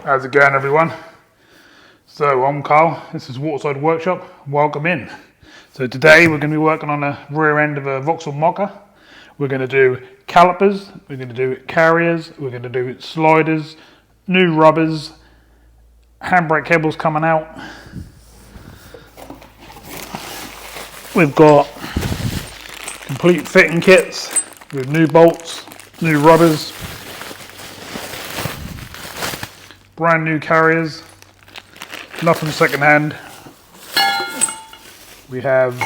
How's it going, everyone? So I'm Carl, this is Waterside Workshop, welcome in. So today we're going to be working on the rear end of a Vauxhall Mokka. We're going to do calipers, we're going to do carriers, we're going to do sliders, new rubbers, handbrake cables coming out. We've got complete fitting kits with new bolts, new rubbers, brand new carriers, nothing second hand. We have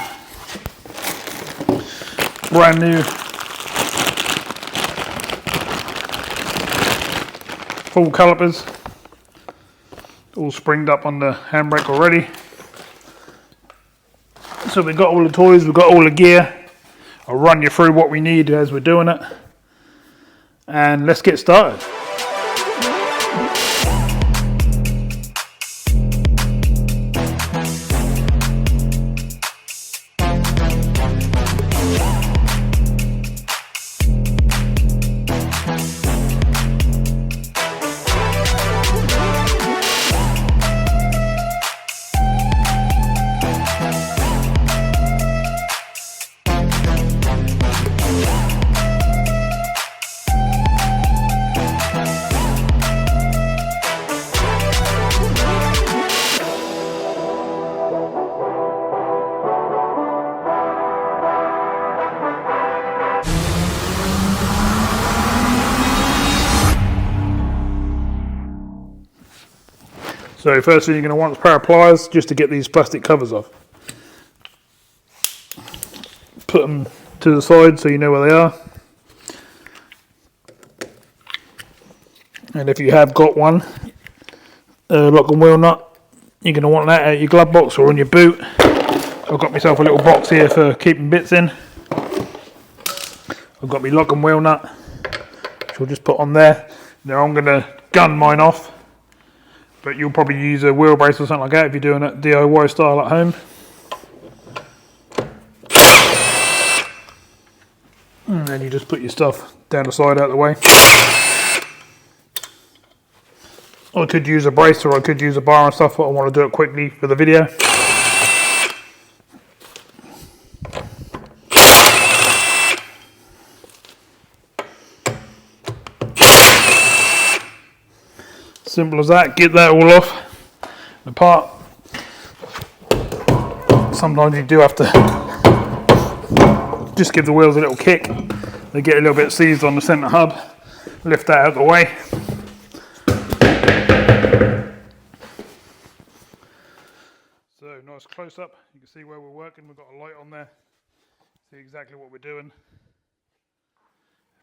brand new full calipers, all springed up on the handbrake already. So we've got all the toys, we've got all the gear. I'll run you through what we need as we're doing it, and let's get started. So first thing you're going to want is a pair of pliers just to get these plastic covers off. Put them to the side so you know where they are. And if you have got one, lock and wheel nut, you're going to want that out of your glove box or on your boot. I've got myself a little box here for keeping bits in. I've got my lock and wheel nut, which I'll just put on there. Now I'm going to gun mine off. But you'll probably use a wheel brace or something like that if you're doing it DIY style at home. And then you just put your stuff down the side out of the way. I could use a brace or I could use a bar and stuff, but I want to do it quickly for the video. Simple as that, get that all off apart. Sometimes you do have to just give the wheels a little kick. They get a little bit seized on the centre hub. Lift that out of the way. So nice close up, you can see where we're working. We've got a light on there, see exactly what we're doing.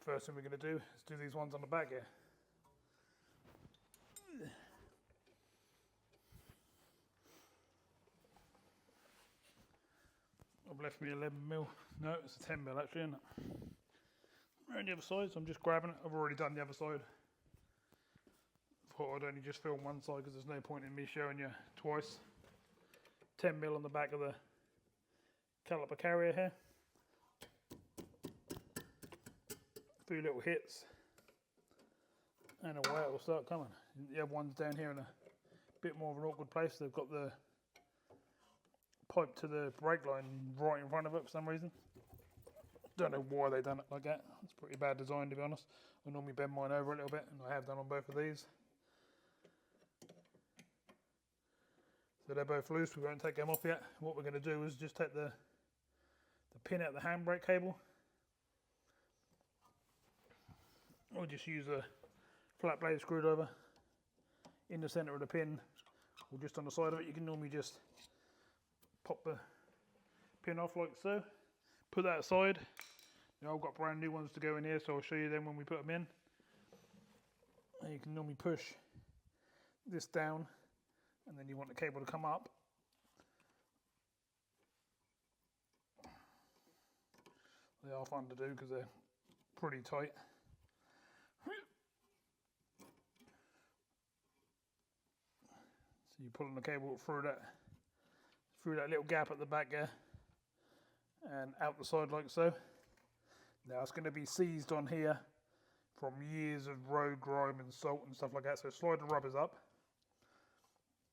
First thing we're going to do is do these ones on the back here. I've left me 11mm, no it's a 10mm actually, isn't it? Around the other side, so I'm just grabbing it. I've already done the other side. Thought I'd only just film one side because there's no point in me showing you twice. 10mm on the back of the caliper carrier here. A few little hits and away it will start coming. The other one's down here in a bit more of an awkward place. They've got the pipe to the brake line right in front of it for some reason. Don't know why they done it like that. It's pretty bad design, to be honest. I normally bend mine over a little bit, and I have done on both of these. So they're both loose, we won't take them off yet. What we're going to do is just take the pin out of the handbrake cable. Or just use a flat blade screwdriver in the centre of the pin, or just on the side of it. You can normally just pop the pin off like so. Put that aside. Now I've got brand new ones to go in here, so I'll show you them when we put them in. And you can normally push this down, and then you want the cable to come up. They are fun to do because they're pretty tight. So you're pulling the cable through that little gap at the back there and out the side like so. Now it's going to be seized on here from years of road grime and salt and stuff like that. So slide the rubbers up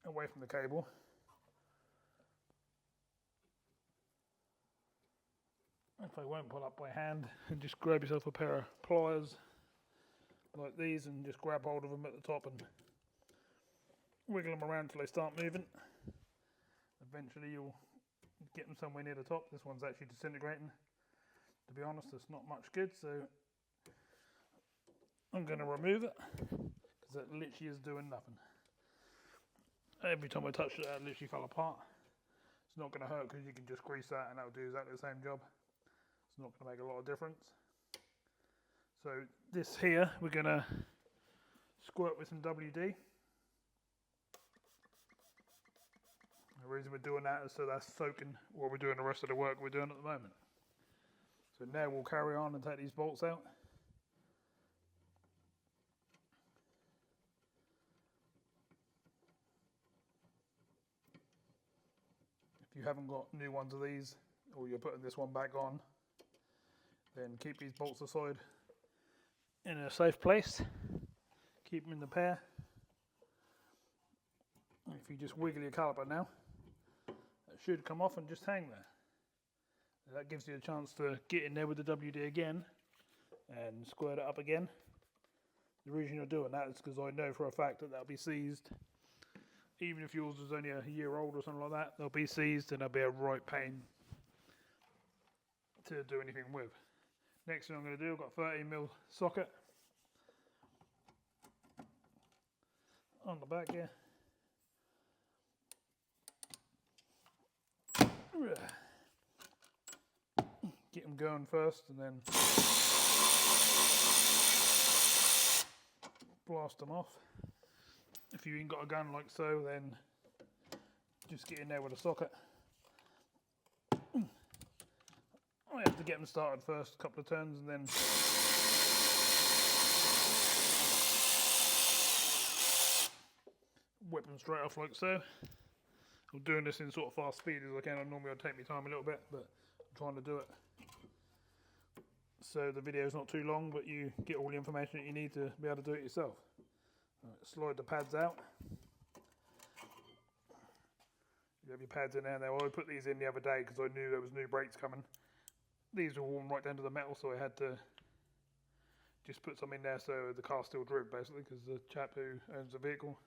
away from the cable. If I won't pull up by hand, and just grab yourself a pair of pliers like these and just grab hold of them at the top and wiggle them around until they start moving. Eventually you'll get them somewhere near the top. This one's actually disintegrating. To be honest, it's not much good, so I'm going to remove it because it literally is doing nothing. Every time I touched it, it literally fell apart. It's not going to hurt because you can just grease that and that'll do exactly the same job. It's not going to make a lot of difference. So this here, we're going to squirt with some WD. The reason we're doing that is so that's soaking while we're doing the rest of the work we're doing at the moment. So now we'll carry on and take these bolts out. If you haven't got new ones of these, or you're putting this one back on, then keep these bolts aside in a safe place. Keep them in the pair. If you just wiggle your caliper now, it should come off and just hang there. That gives you a chance to get in there with the WD again and squirt it up again. The reason you're doing that is because I know for a fact that that'll be seized. Even if yours is only a year old or something like that, they'll be seized and they'll be a right pain to do anything with. Next thing I'm going to do, I've got a 30mm socket on the back here. Get them going first and then blast them off. If you ain't got a gun like so, then just get in there with a socket. I have to get them started first, a couple of turns, and then whip them straight off like so. I'm doing this in sort of fast speed as I can. Normally I'd take my time a little bit, but I'm trying to do it so the video's not too long, but you get all the information that you need to be able to do it yourself. Right, slide the pads out. You have your pads in there. Now I put these in the other day because I knew there was new brakes coming. These were worn right down to the metal, so I had to just put some in there so the car still drove basically, because the chap who owns the vehicle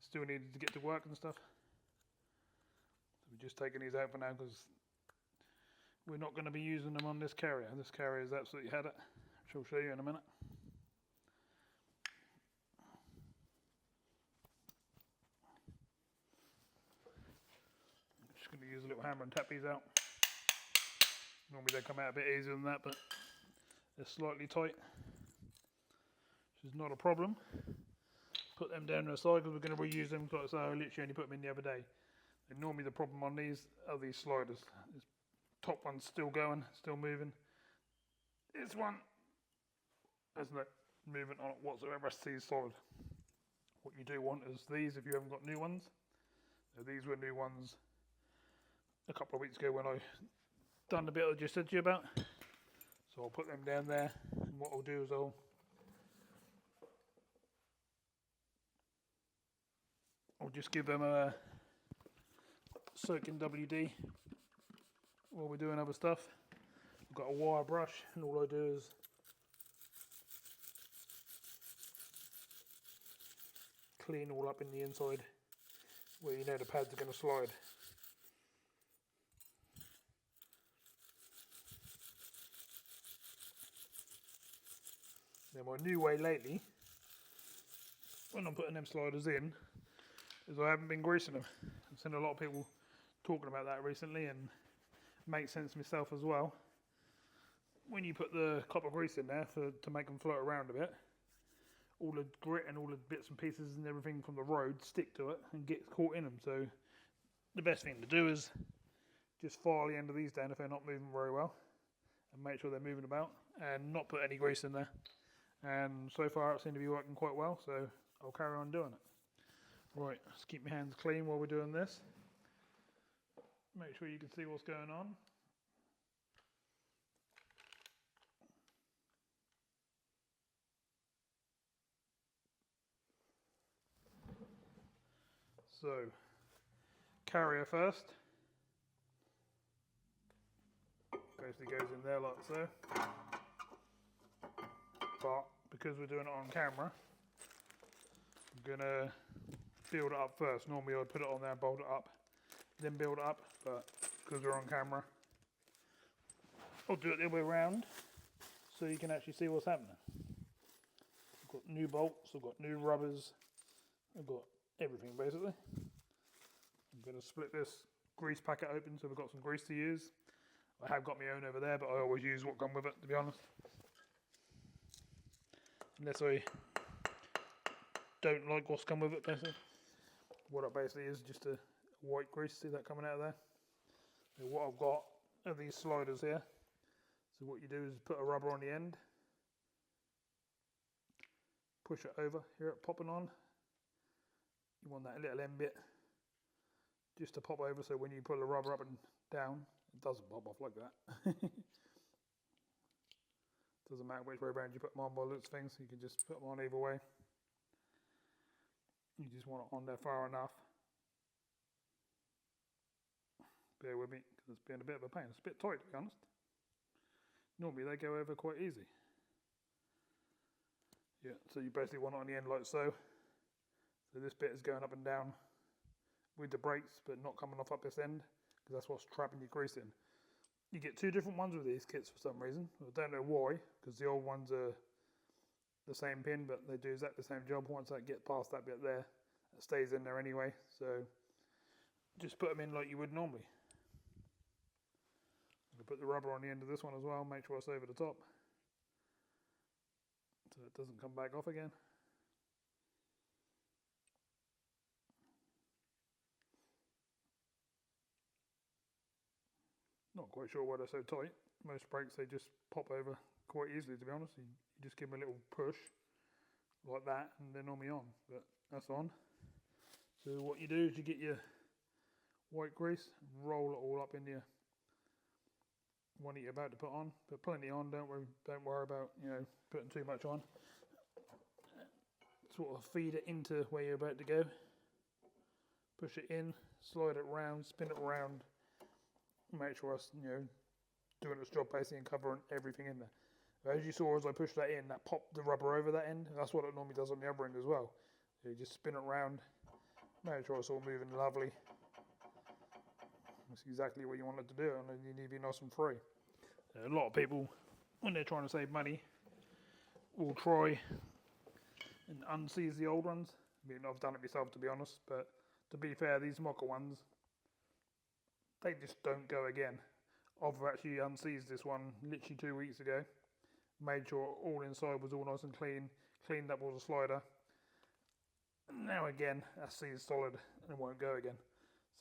still needed to get to work and stuff. So we're just taking these out for now because we're not going to be using them on this carrier. This carrier has absolutely had it, which I'll show you in a minute. I'm just going to use a little hammer and tap these out. Normally they come out a bit easier than that, but they're slightly tight, which is not a problem. Put them down to the side because we're going to reuse them. Like I say, I literally only put them in the other day. And normally the problem on these are these sliders. This top one's still going, still moving. This one has no movement on it whatsoever. Rest of these solid. What you do want is these if you haven't got new ones. So these were new ones a couple of weeks ago when I done the bit I just said to you about. So I'll put them down there, and what I'll do is I'll just give them a soak in WD while we're doing other stuff. I've got a wire brush, and all I do is clean all up in the inside where you know the pads are going to slide. Now my new way lately, when I'm putting them sliders in, is I haven't been greasing them. I've seen a lot of people talking about that recently, and it makes sense myself as well. When you put the copper grease in there to make them float around a bit, all the grit and all the bits and pieces and everything from the road stick to it and get caught in them. So the best thing to do is just file the end of these down if they're not moving very well, and make sure they're moving about, and not put any grease in there. And so far it seems to be working quite well, so I'll carry on doing it. Right, let's keep my hands clean while we're doing this. Make sure you can see what's going on. So, carrier first. Basically goes in there like so. But because we're doing it on camera, I'm gonna build it up first. Normally I'd put it on there and bolt it up, then build it up, but because we're on camera, I'll do it the other way around so you can actually see what's happening. I've got new bolts, I've got new rubbers, I've got everything basically. I'm going to split this grease packet open so we've got some grease to use. I have got my own over there, but I always use what comes with it, to be honest. Unless I don't like what's come with it, basically. What it basically is just a white grease, see that coming out of there? So what I've got are these sliders here. So what you do is put a rubber on the end, push it over, hear it popping on. You want that little end bit just to pop over, so when you pull the rubber up and down, it doesn't pop off like that. Doesn't matter which way around you put them on by those things, you can just put them on either way. You just want it on there far enough. Bear with me, because it's been a bit of a pain. It's a bit tight, to be honest. Normally they go over quite easy. Yeah, so you basically want it on the end like so. So this bit is going up and down with the brakes, but not coming off up this end, because that's what's trapping your grease in. You get two different ones with these kits for some reason. I don't know why, because the old ones are the same pin, but they do exactly the same job. Once I get past that bit there, it stays in there anyway. So just put them in like you would normally. I'm going to put the rubber on the end of this one as well, make sure it's over the top, so it doesn't come back off again. Not quite sure why they're so tight. Most brakes, they just pop over quite easily, to be honest. You just give them a little push like that and they're normally on, but that's on. So what you do is you get your white grease, roll it all up in your one that you're about to put on. Put plenty on, don't worry about, you know, putting too much on. Sort of feed it into where you're about to go. Push it in, slide it round, spin it around. Make sure it's, you know, doing its job basically and covering everything in there. But as you saw, as I pushed that in, that popped the rubber over that end. That's what it normally does on the other end as well. So you just spin it around, make sure it's all moving lovely. That's exactly what you want it to do, and then you need to be nice and free. A lot of people, when they're trying to save money, will try and unseize the old ones. I mean, I've done it myself, to be honest, but to be fair, these Mokka ones, they just don't go again. I've actually unseized this one literally 2 weeks ago. Made sure all inside was all nice and clean. Cleaned up all the slider. Now again, that's seized solid and it won't go again.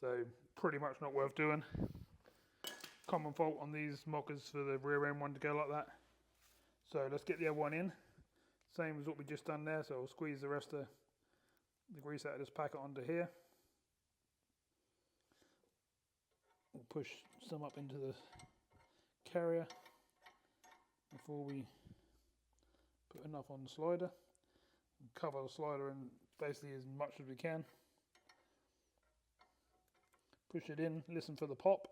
So pretty much not worth doing. Common fault on these Mokkas for the rear end one to go like that. So let's get the other one in. Same as what we just done there. So I'll squeeze the rest of the grease out of this packet onto here. We'll push some up into the carrier before we put enough on the slider. And cover the slider in basically as much as we can. Push it in, listen for the pop.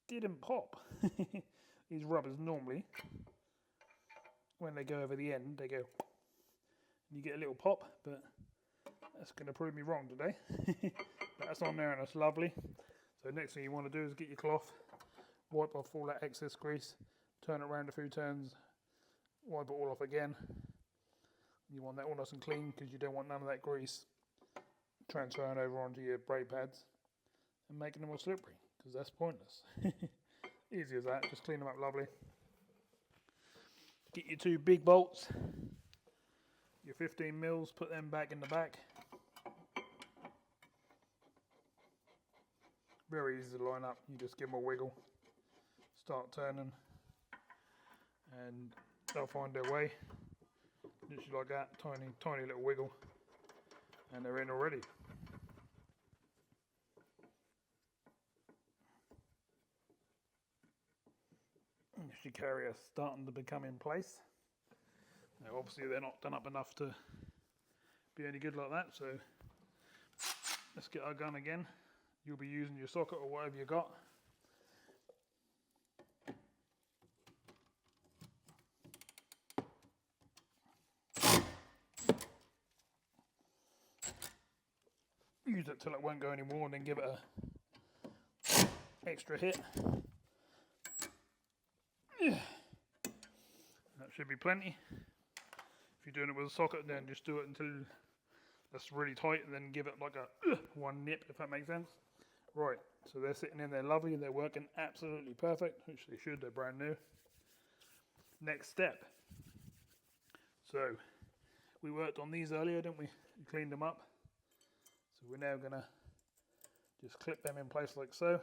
Didn't pop. These rubbers normally, when they go over the end, they go, you get a little pop, but that's going to prove me wrong today. But that's on there and that's lovely. So next thing you want to do is get your cloth, wipe off all that excess grease, turn it around a few turns, wipe it all off again. You want that all nice and clean because you don't want none of that grease transferring over onto your brake pads and making them all slippery, because that's pointless. Easy as that, just clean them up lovely. Get your two big bolts, your 15 mils, put them back in the back. Very easy to line up, you just give them a wiggle, start turning, and they'll find their way. Literally like that, tiny little wiggle, and they're in already. puncture carrier starting to become in place. Now obviously they're not done up enough to be any good like that, so let's get our gun again. You'll be using your socket or whatever you got. Use it till it won't go anymore and then give it a extra hit. That should be plenty. If you're doing it with a socket, then just do it until that's really tight and then give it like a one nip, if that makes sense. Right, so they're sitting in there lovely, they're working absolutely perfect, which they should, they're brand new. Next step. So we worked on these earlier, didn't we? We cleaned them up. So we're now going to just clip them in place like so.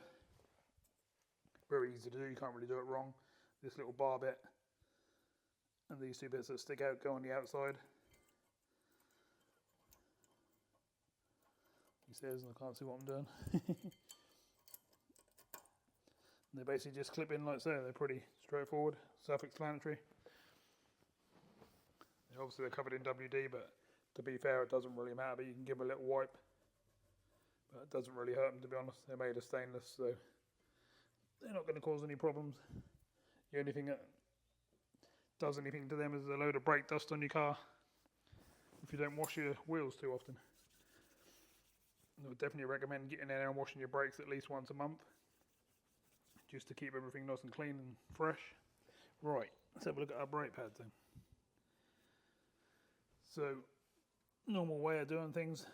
Very easy to do, you can't really do it wrong. This little bar bit and these two bits that stick out go on the outside. He says, and I can't see what I'm doing. They basically just clip in like so, they're pretty straightforward, self-explanatory. Obviously they're covered in WD, but to be fair it doesn't really matter, but you can give them a little wipe. But it doesn't really hurt them, to be honest. They're made of stainless, so they're not going to cause any problems. The only thing that does anything to them is a load of brake dust on your car if you don't wash your wheels too often. I would definitely recommend getting in there and washing your brakes at least once a month, just to keep everything nice and clean and fresh. Right, let's have a look at our brake pads then. So, normal way of doing things,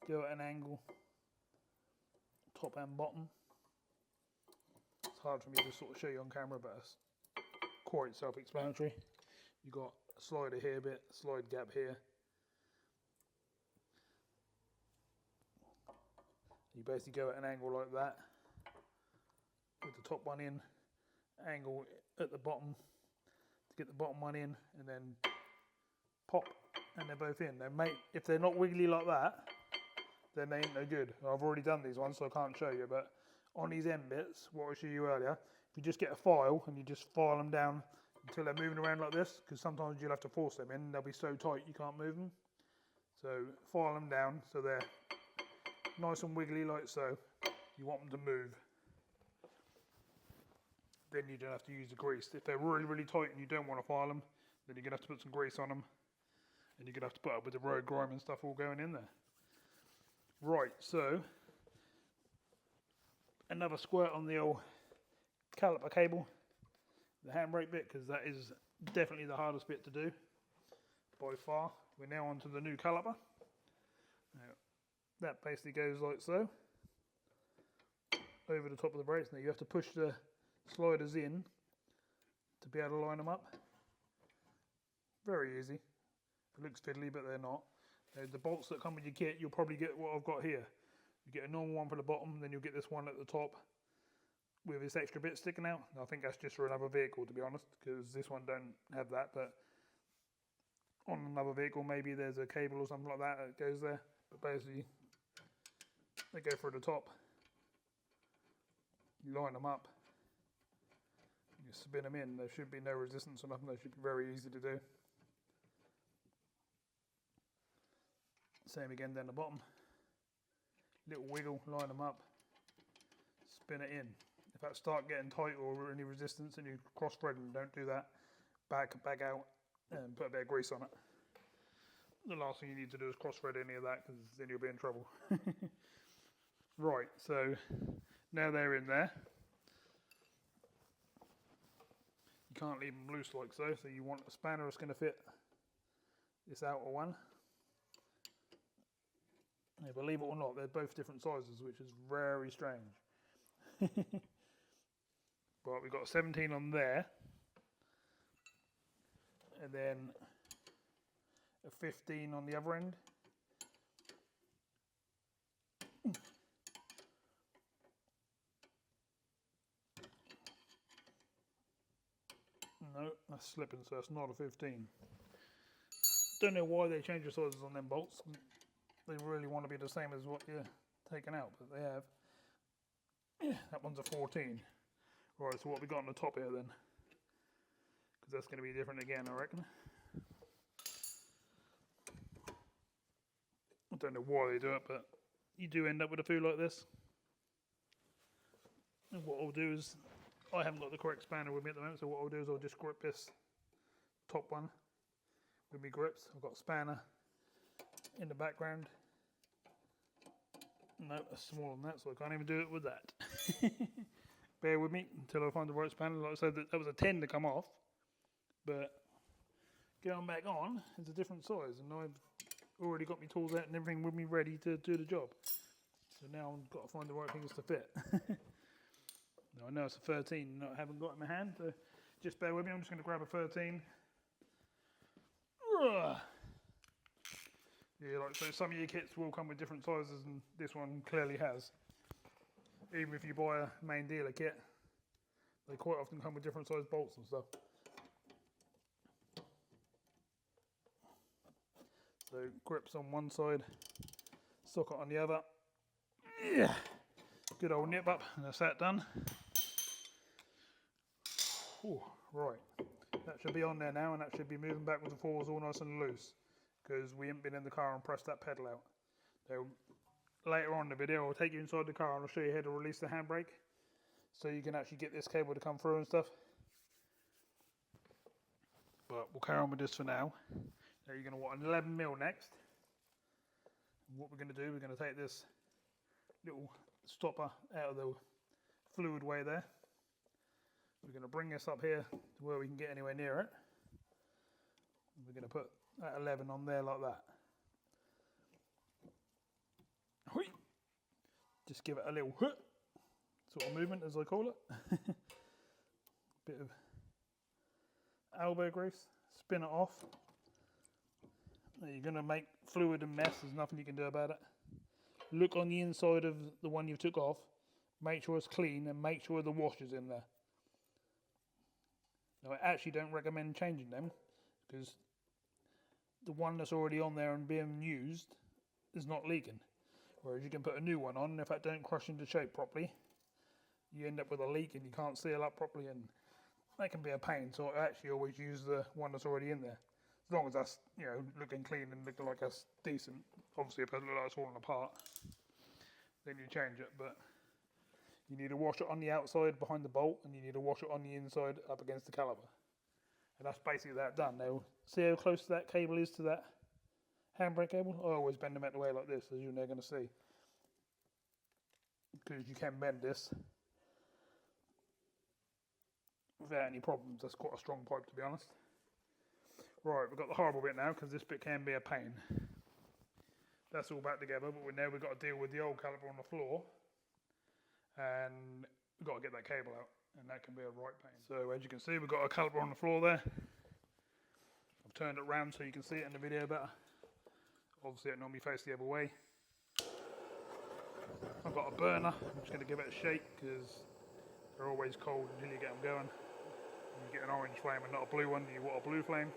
go at an angle, top and bottom. It's hard for me to sort of show you on camera, but it's quite self-explanatory. You've got a slider here bit, a slide gap here. You basically go at an angle like that, with the top one in, angle at the bottom to get the bottom one in, and then pop, and they're both in. If they're not wiggly like that, then they ain't no good. I've already done these ones, so I can't show you, but on these end bits, what I showed you earlier, if you just get a file and you just file them down until they're moving around like this, because sometimes you'll have to force them in, they'll be so tight you can't move them. So file them down so they're nice and wiggly like so. You want them to move. Then you don't have to use the grease. If they're really, really tight and you don't want to file them, then you're going to have to put some grease on them. And you're going to have to put up with the road grime and stuff all going in there. Right, so another squirt on the old caliper cable, the handbrake bit, because that is definitely the hardest bit to do by far. We're now onto the new caliper. Now, that basically goes like so, over the top of the brakes. Now you have to push the sliders in to be able to line them up. Very easy. It looks fiddly, but they're not. The bolts that come with your kit, you'll probably get what I've got here. You get a normal one for the bottom, then you'll get this one at the top with this extra bit sticking out. I think that's just for another vehicle, to be honest, because this one don't have that, but on another vehicle maybe there's a cable or something like that that goes there. But basically they go through the top, you line them up, you spin them in. There should be no resistance or nothing. They should be very easy to do. Same again down the bottom, little wiggle, line them up, spin it in. If that start getting tight or any resistance and you cross thread them, don't do that. Back out and put a bit of grease on it. The last thing you need to do is cross thread any of that, because then you'll be in trouble. Right, so now they're in there. You can't leave them loose like so, so you want a spanner that's going to fit this outer one. Now, believe it or not, they're both different sizes, which is very strange. But we've got a 17 on there, and then a 15 on the other end. No, that's slipping, so it's not a 15. Don't know why they change the sizes on them bolts. They really want to be the same as what you're taking out, but they have. Yeah, that one's a 14. Right, so what we got on the top here then? Because that's going to be different again, I reckon. I don't know why they do it, but you do end up with a few like this. And what I'll do is, I haven't got the correct spanner with me at the moment, so what I'll do is I'll just grip this top one with my grips. I've got a spanner in the background. No, that's smaller than that, so I can't even do it with that. Bear with me until I find the right spanner. Like I said, that was a 10 to come off, but going back on, it's a different size, and I've already got my tools out and everything with me ready to do the job. So now I've got to find the right things to fit. Now I know it's a 13 and I haven't got it in my hand, so just bear with me. I'm just going to grab a 13. Yeah, like so some of your kits will come with different sizes, and this one clearly has. Even if you buy a main dealer kit, they quite often come with different size bolts and stuff. So grips on one side, socket on the other. Yeah, good old nip up, and that's that done. Ooh, right, that should be on there now, and that should be moving backwards and forwards all nice and loose, because we haven't been in the car and pressed that pedal out. So later on in the video, I'll take you inside the car and I'll show you how to release the handbrake, so you can actually get this cable to come through and stuff. But we'll carry on with this for now. Now you're going to want an 11mm next. And what we're going to do, we're going to take this little stopper out of the fluid way there. We're going to bring this up here to where we can get anywhere near it. And we're going to put that 11 on there like that. Just give it a little sort of movement, as I call it. Bit of elbow grease, spin it off. Now you're going to make fluid and mess, there's nothing you can do about it. Look on the inside of the one you took off, make sure it's clean and make sure the washer's in there. Now I actually don't recommend changing them, because the one that's already on there and being used is not leaking. Whereas you can put a new one on, and if that don't crush into shape properly, you end up with a leak and you can't seal up properly, and that can be a pain. So I actually always use the one that's already in there. As long as that's, you know, looking clean and looking like that's decent. Obviously if it looks like it's falling apart, then you change it. But you need to wash it on the outside behind the bolt, and you need to wash it on the inside up against the caliper. And that's basically that done. Now, see how close that cable is to that handbrake cable? I always bend them out the way like this, as you're now going to see. Because you can bend this without any problems. That's quite a strong pipe, to be honest. Right, we've got the horrible bit now, because this bit can be a pain. That's all back together, but now we've got to deal with the old caliper on the floor. And we've got to get that cable out, and that can be a right pain. So as you can see, we've got a caliper on the floor there. I've turned it round so you can see it in the video better. Obviously it normally faces the other way. I've got a burner, I'm just going to give it a shake, because they're always cold until you get them going. You get an orange flame and not a blue one, you want a blue flame.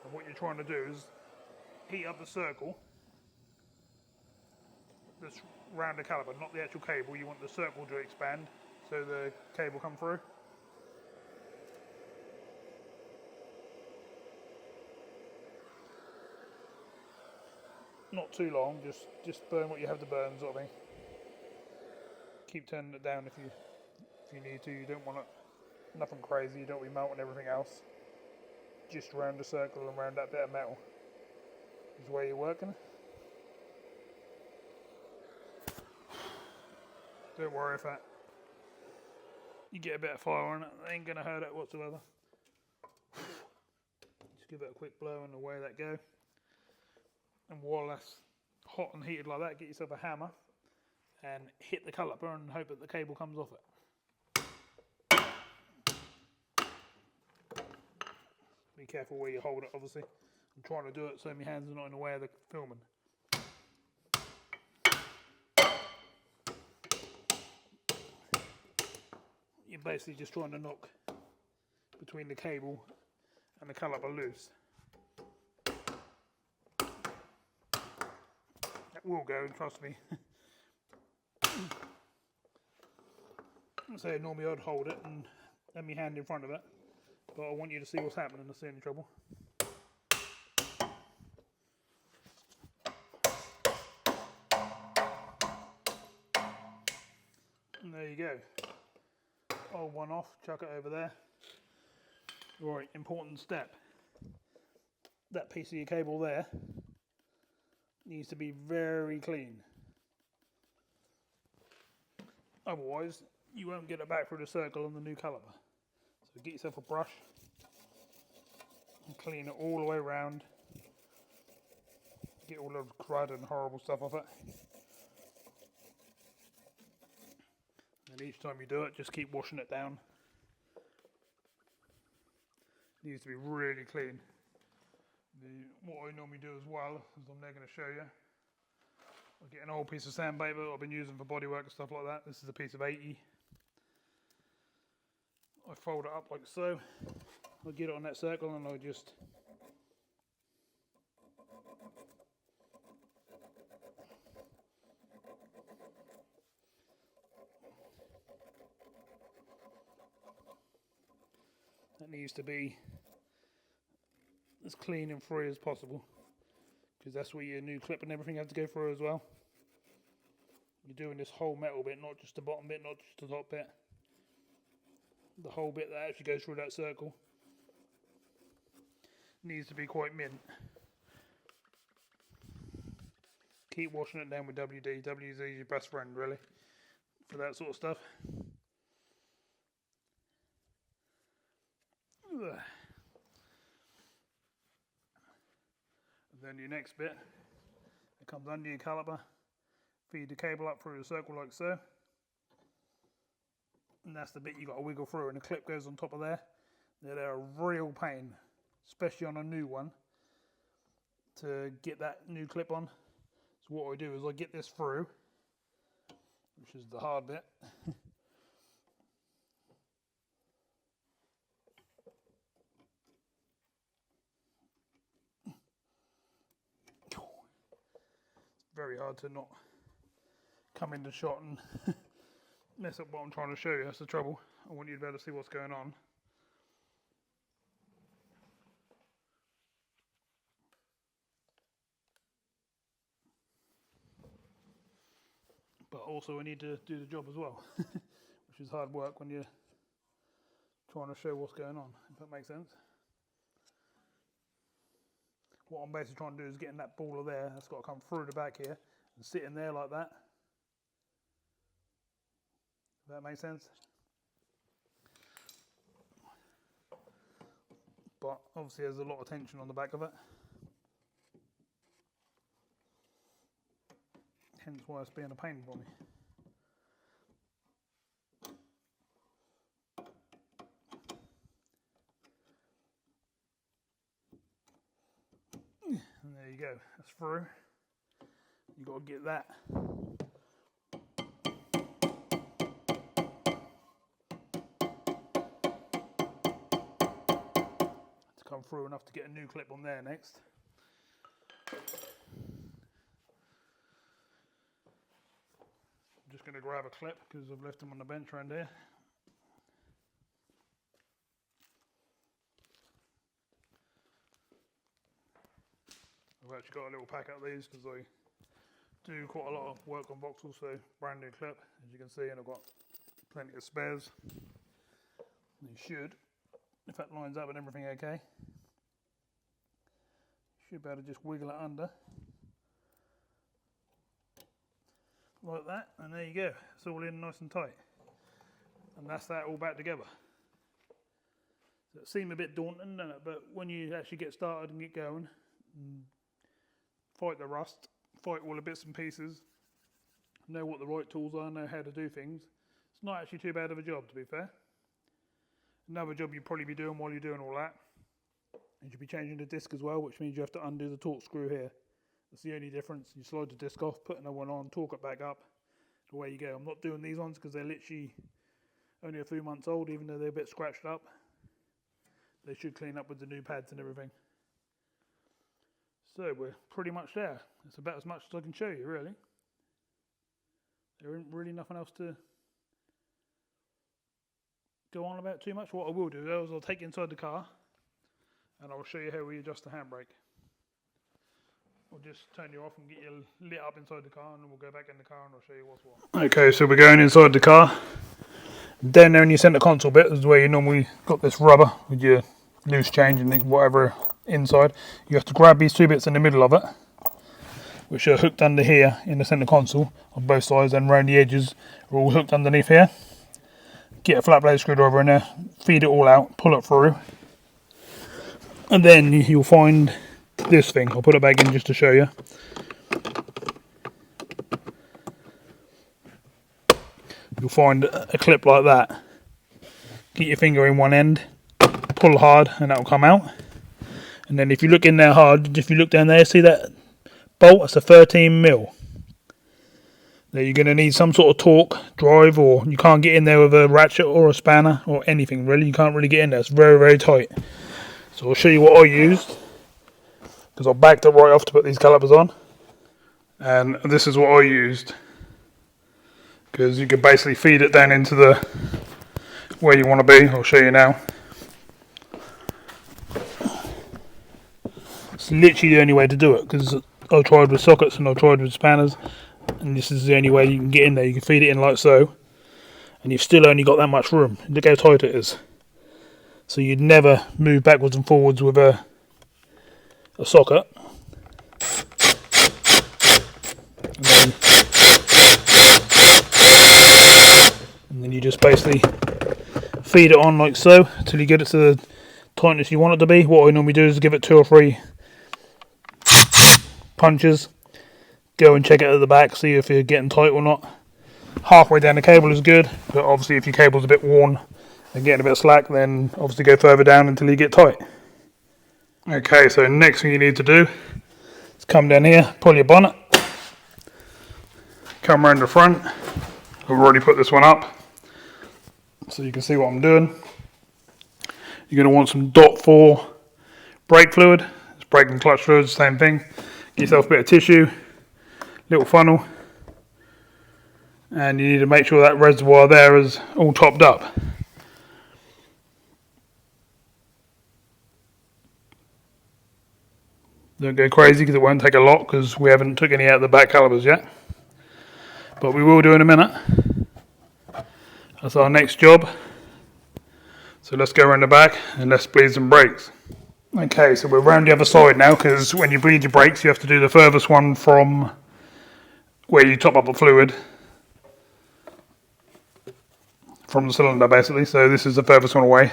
And what you're trying to do is heat up the circle that's round the caliper, not the actual cable. You want the circle to expand so the cable come through. Not too long, just burn what you have to burn, sort of thing. Keep turning it down if you need to. You don't want it nothing crazy. You don't want to be melting everything else. Just around the circle and around that bit of metal is where you're working. Don't worry if that you get a bit of fire on it. It ain't gonna hurt it whatsoever. Just give it a quick blow and away that go. And while that's hot and heated like that, get yourself a hammer and hit the caliper and hope that the cable comes off it. Be careful where you hold it, obviously. I'm trying to do it so my hands are not in the way of the filming. You're basically just trying to knock between the cable and the caliper loose. That will go, trust me. So normally I'd hold it and have my hand in front of it, but I want you to see what's happening. That's the only trouble. And there you go. Hold one off, chuck it over there. Right, important step. That piece of your cable there needs to be very clean. Otherwise, you won't get it back through the circle on the new caliper. So get yourself a brush and clean it all the way around. Get all the crud and horrible stuff off it. And each time you do it, just keep washing it down. It needs to be really clean. What I normally do as well, as I'm now going to show you, I get an old piece of sandpaper I've been using for bodywork and stuff like that. This is a piece of 80. I fold it up like so. I get it on that circle and I just that needs to be as clean and free as possible, because that's where your new clip and everything has to go through as well. You're doing this whole metal bit, not just the bottom bit, not just the top bit. The whole bit that actually goes through that circle needs to be quite mint. Keep washing it down with WD. WD is your best friend, really, for that sort of stuff. And then your next bit, it comes under your caliper. Feed the cable up through the circle like so. And that's the bit you got to wiggle through, and the clip goes on top of there. They're a real pain, especially on a new one, to get that new clip on. So what I do is I get this through, which is the hard bit. It's very hard to not come into shot and mess up what I'm trying to show you. That's the trouble. I want you to be able to see what's going on. But also I need to do the job as well, which is hard work when you're trying to show what's going on, if that makes sense. What I'm basically trying to do is getting that baller there, that's got to come through the back here and sit in there like that. Does that make sense? But obviously there's a lot of tension on the back of it. Hence why it's being a pain for me. And there you go, that's through. You've got to get that to come through enough to get a new clip on there next. I'm just going to grab a clip because I've left them on the bench around here. I've actually got a little pack out of these because I do quite a lot of work on Vauxhall, so brand new clip as you can see, and I've got plenty of spares. And you should, if that lines up and everything okay, you should be able to just wiggle it under like that, and there you go. It's all in nice and tight, and that's that all back together. So it seems a bit daunting, doesn't it? But when you actually get started and get going, and fight the rust, fight all the bits and pieces, know what the right tools are, know how to do things, it's not actually too bad of a job, to be fair. Another job you'll probably be doing while you're doing all that is you'll be changing the disc as well, which means you have to undo the torque screw here. That's the only difference. You slide the disc off, put another one on, torque it back up, away you go. I'm not doing these ones because they're literally only a few months old, even though they're a bit scratched up. They should clean up with the new pads and everything. So we're pretty much there. It's about as much as I can show you, really. There isn't really nothing else to go on about too much. What I will do is I'll take you inside the car and I'll show you how we adjust the handbrake. I'll just turn you off and get you lit up inside the car, and then we'll go back in the car and I'll show you what's what. Okay, so we're going inside the car. Down there in your centre console bit is where you normally got this rubber with your loose change and whatever inside. You have to grab these two bits in the middle of it, which are hooked under here in the centre console on both sides, and round the edges are all hooked underneath here. Get a flat blade screwdriver in there, feed it all out, pull it through, and then you'll find this thing. I'll put it back in just to show you. You'll find a clip like that. Get your finger in one end, pull hard, and that'll come out. And then if you look in there hard, if you look down there, see that bolt? That's a 13mm. Now you're going to need some sort of torque drive, or you can't get in there with a ratchet or a spanner or anything really. You can't really get in there. It's very, very tight. So I'll show you what I used, because I backed it right off to put these calipers on, and this is what I used, because you can basically feed it down into the where you want to be. I'll show you now. It's literally the only way to do it, because I tried with sockets and I tried with spanners, and this is the only way you can get in there. You can feed it in like so, and you've still only got that much room. Look how tight it is. So you'd never move backwards and forwards with a socket. And then you just basically feed it on like so until you get it to the tightness you want it to be. What I normally do is give it 2 or 3 punches, go and check it at the back, see if you're getting tight or not. Halfway down the cable is good, but obviously if your cable's a bit worn and getting a bit slack, then obviously go further down until you get tight. Okay, so next thing you need to do is come down here, pull your bonnet, come around the front. I've already put this one up so you can see what I'm doing. You're going to want some .4 brake fluid. It's brake and clutch fluid, same thing. Get yourself a bit of tissue, little funnel, and you need to make sure that reservoir there is all topped up. Don't go crazy, because it won't take a lot, because we haven't took any out of the back calipers yet, but we will do in a minute. That's our next job. So let's go around the back and let's bleed some brakes. Okay, so we're around the other side now, because when you bleed your brakes you have to do the furthest one from where you top up the fluid from the cylinder basically. So this is the furthest one away.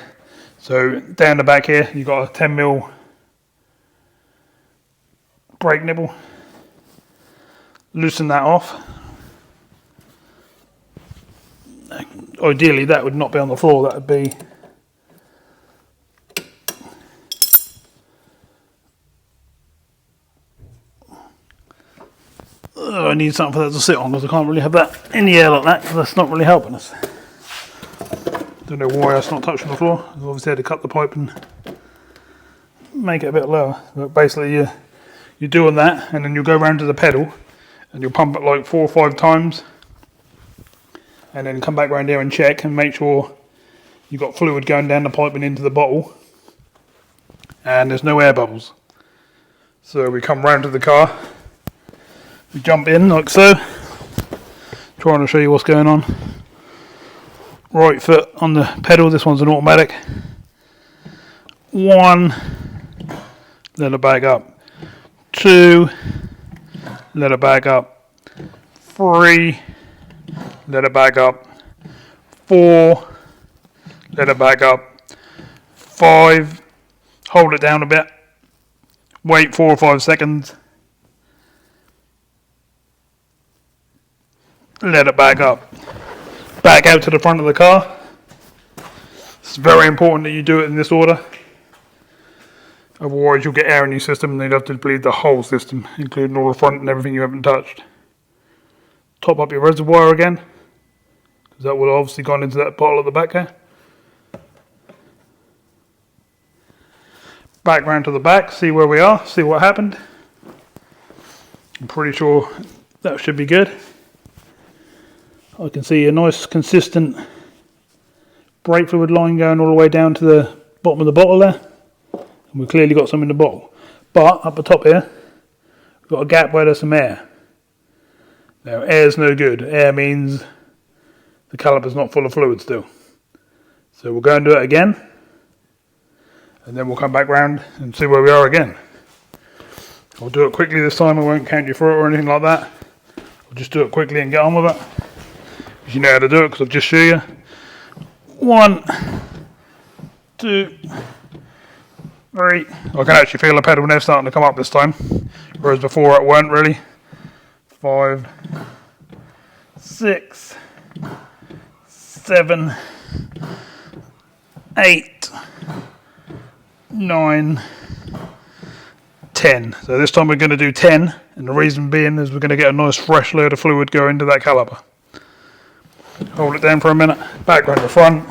So down the back here you've got a 10mm brake nibble. Loosen that off. Ideally that would not be on the floor, that would be I need something for that to sit on, because I can't really have that in the air like that, because that's not really helping us. Don't know why that's not touching the floor. I've obviously had to cut the pipe and make it a bit lower, but basically you're doing that, and then you'll go around to the pedal and you'll pump it like 4 or 5 times, and then come back around here and check and make sure you've got fluid going down the pipe and into the bottle and there's no air bubbles. So we come round to the car, we jump in like so, trying to show you what's going on. Right foot on the pedal, this one's an automatic. 1, let it back up. 2, let it back up. 3, let it back up. 4, let it back up. 5, hold it down a bit. Wait 4 or 5 seconds. Let it back up. Back out to the front of the car. It's very important that you do it in this order. Otherwise you'll get air in your system and you'd have to bleed the whole system, including all the front and everything you haven't touched. Top up your reservoir again, because that will have obviously gone into that bottle at the back there. Back round to the back, see where we are, see what happened. I'm pretty sure that should be good. I can see a nice consistent brake fluid line going all the way down to the bottom of the bottle there. And we've clearly got some in the bottle. But up the top here, we've got a gap where there's some air. Now air's no good. Air means the caliper's not full of fluid still. So we'll go and do it again. And then we'll come back round and see where we are again. I'll do it quickly this time. I won't count you through it or anything like that. I'll just do it quickly and get on with it. Because you know how to do it, because I've just shown you. 1, 2, 3. I can actually feel the pedal now starting to come up this time, whereas before it weren't really. 5, 6, 7, 8, 9, 10. So this time we're going to do 10, and the reason being is we're going to get a nice fresh load of fluid going into that caliper. Hold it down for a minute, back round the front,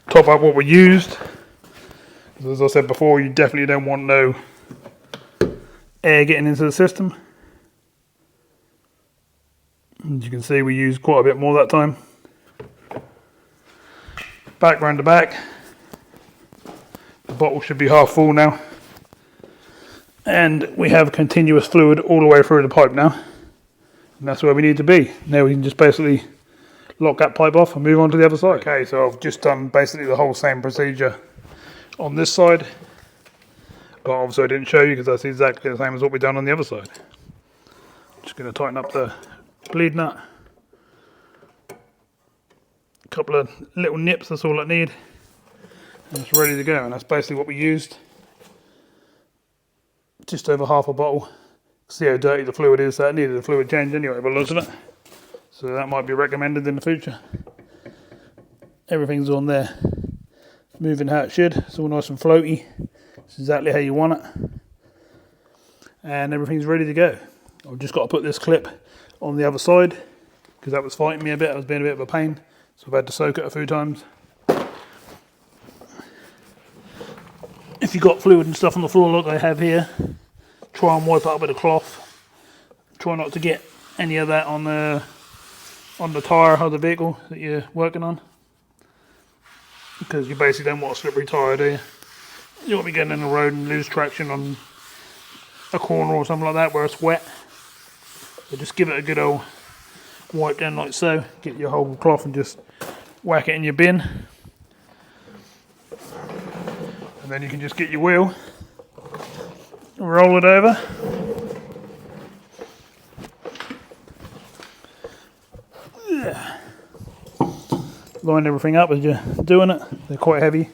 top up what we used. As I said before, you definitely don't want no air getting into the system. As you can see, we used quite a bit more that time. Back round the back. The bottle should be half full now. And we have continuous fluid all the way through the pipe now. And that's where we need to be. Now we can just basically lock that pipe off and move on to the other side. Okay, so I've just done basically the whole same procedure on this side, but obviously I didn't show you because that's exactly the same as what we've done on the other side. Just going to tighten up the bleed nut, a couple of little nips, that's all I need, and it's ready to go. And that's basically what we used, just over half a bottle. See how dirty the fluid is. That needed a fluid change anyway by the looks of it, so that might be recommended in the future. Everything's on there, moving how it should. It's all nice and floaty. It's exactly how you want it, and everything's ready to go. I've just got to put this clip on the other side because that was fighting me a bit. I was being a bit of a pain, so I've had to soak it a few times. If you've got fluid and stuff on the floor like I have here, try and wipe it up with a cloth. Try not to get any of that on the tyre of the vehicle that you're working on, because you basically don't want a slippery tyre, do you? You don't want to be getting in the road and lose traction on a corner or something like that where it's wet. So just give it a good old wipe down like so. Get your whole cloth and just whack it in your bin. And then you can just get your wheel, roll it over. Yeah. Line everything up as you're doing it. They're quite heavy,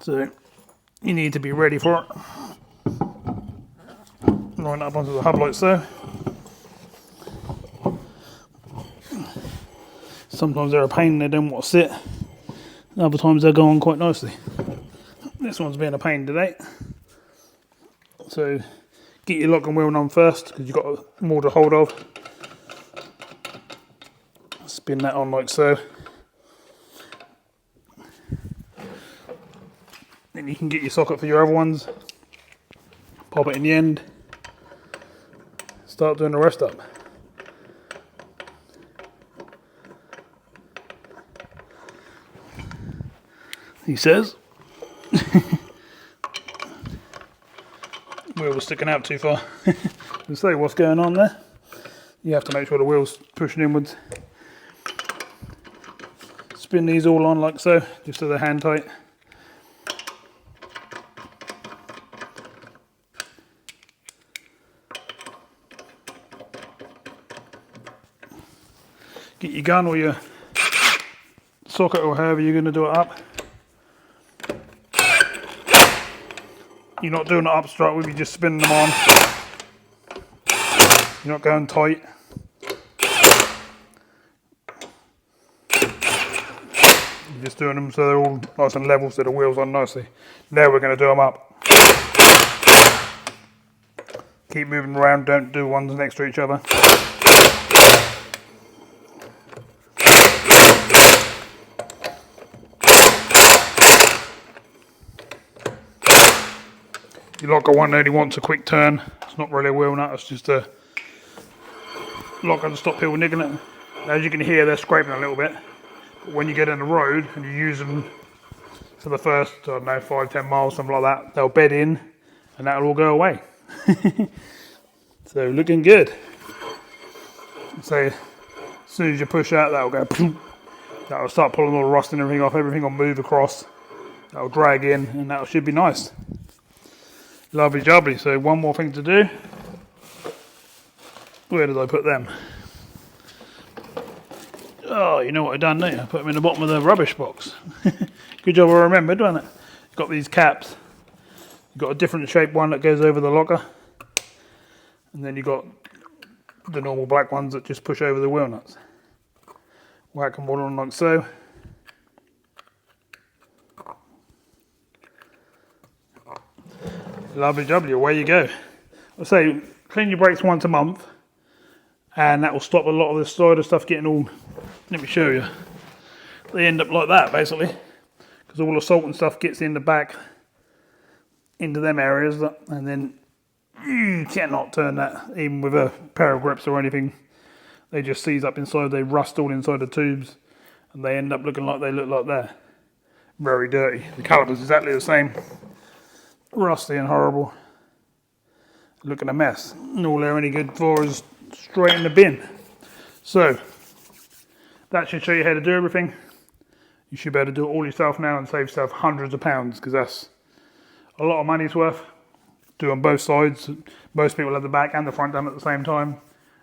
so you need to be ready for it. Line it up onto the hub like so. Sometimes they're a pain, they don't want to sit. And other times they'll go on quite nicely. This one's been a pain today. So get your lock and wheel on first, because you've got more to hold of. Spin that on like so. Then you can get your socket for your other ones. Pop it in the end. Start doing the rest up. He says. Wheel was sticking out too far. You say what's going on there. You have to make sure the wheel's pushing inwards. Spin these all on like so, just so they're hand tight. Get your gun or your socket or however you're going to do it up. You're not doing it up straight with, you're just spinning them on. You're not going tight. You're just doing them so they're all nice and level, so the wheel's on nicely. Now we're going to do them up. Keep moving around, don't do ones next to each other. Your locker one only wants a quick turn. It's not really a wheel nut, it's just a locker to stop people nicking it. As you can hear, they're scraping a little bit. But when you get in the road and you use them for the first, I don't know, 5-10 miles, something like that, they'll bed in and that'll all go away. So looking good. So as soon as you push out, that'll go poof. That'll start pulling all the rust and everything off, everything will move across, that'll drag in, and that should be nice. Lovely jubbly. So one more thing to do. Where did I put them? Oh, you know what I done there? I put them in the bottom of the rubbish box. Good job I remembered, wasn't it? Got these caps. You've got a different shaped one that goes over the locker. And then you've got the normal black ones that just push over the wheel nuts. Whack them all on like so. Lovely jubbly, away you go. I say, clean your brakes once a month, and that will stop a lot of this side of stuff getting all, let me show you. They end up like that basically, because all the salt and stuff gets in the back into them areas, and then you cannot turn that even with a pair of grips or anything. They just seize up inside, they rust all inside the tubes, and they end up looking like they look like that. Very dirty. The caliper's exactly the same. Rusty and horrible. Looking a mess. And all they're any good for is straight in the bin. So, that should show you how to do everything. You should be able to do it all yourself now and save yourself hundreds of pounds, because that's a lot of money's worth. Do on both sides. Most people have the back and the front done at the same time.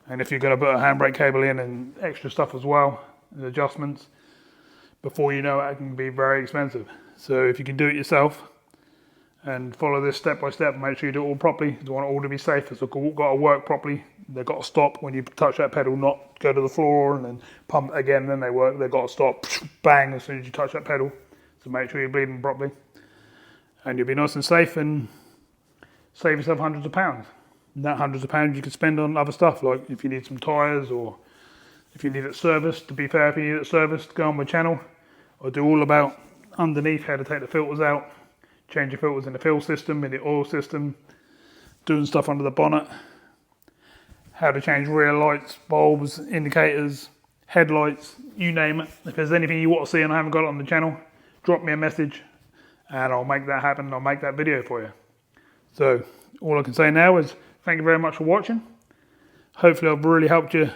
And if you're going to put a handbrake cable in and extra stuff as well, and adjustments, before you know it, it can be very expensive. So if you can do it yourself and follow this step by step, make sure you do it all properly. You want it all to be safe. It's all got to work properly. They've got to stop when you touch that pedal, not go to the floor and then pump again, then they work. They've got to stop, bang, as soon as you touch that pedal. So make sure you're bleeding properly. And you'll be nice and safe and save yourself hundreds of pounds. And that hundreds of pounds you can spend on other stuff, like if you need some tyres or if you need it serviced. To be fair, if you need it serviced, go on my channel. I do all about underneath how to take the filters out, change your filters in the fuel system, in the oil system, doing stuff under the bonnet, how to change rear lights, bulbs, indicators, headlights, you name it. If there's anything you want to see and I haven't got it on the channel, drop me a message and I'll make that happen. I'll make that video for you. So all I can say now is thank you very much for watching. Hopefully I've really helped you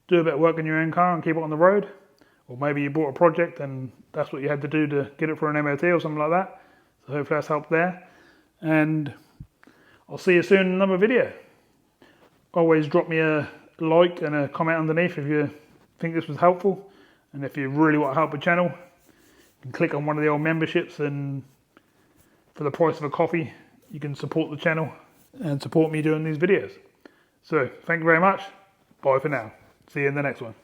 do a bit of work in your own car and keep it on the road. Or maybe you bought a project and that's what you had to do to get it for an MOT or something like that. So hopefully that's helped there. And I'll see you soon in another video. Always drop me a like and a comment underneath if you think this was helpful. And if you really want to help the channel, you can click on one of the old memberships, and for the price of a coffee, you can support the channel and support me doing these videos. So thank you very much. Bye for now. See you in the next one.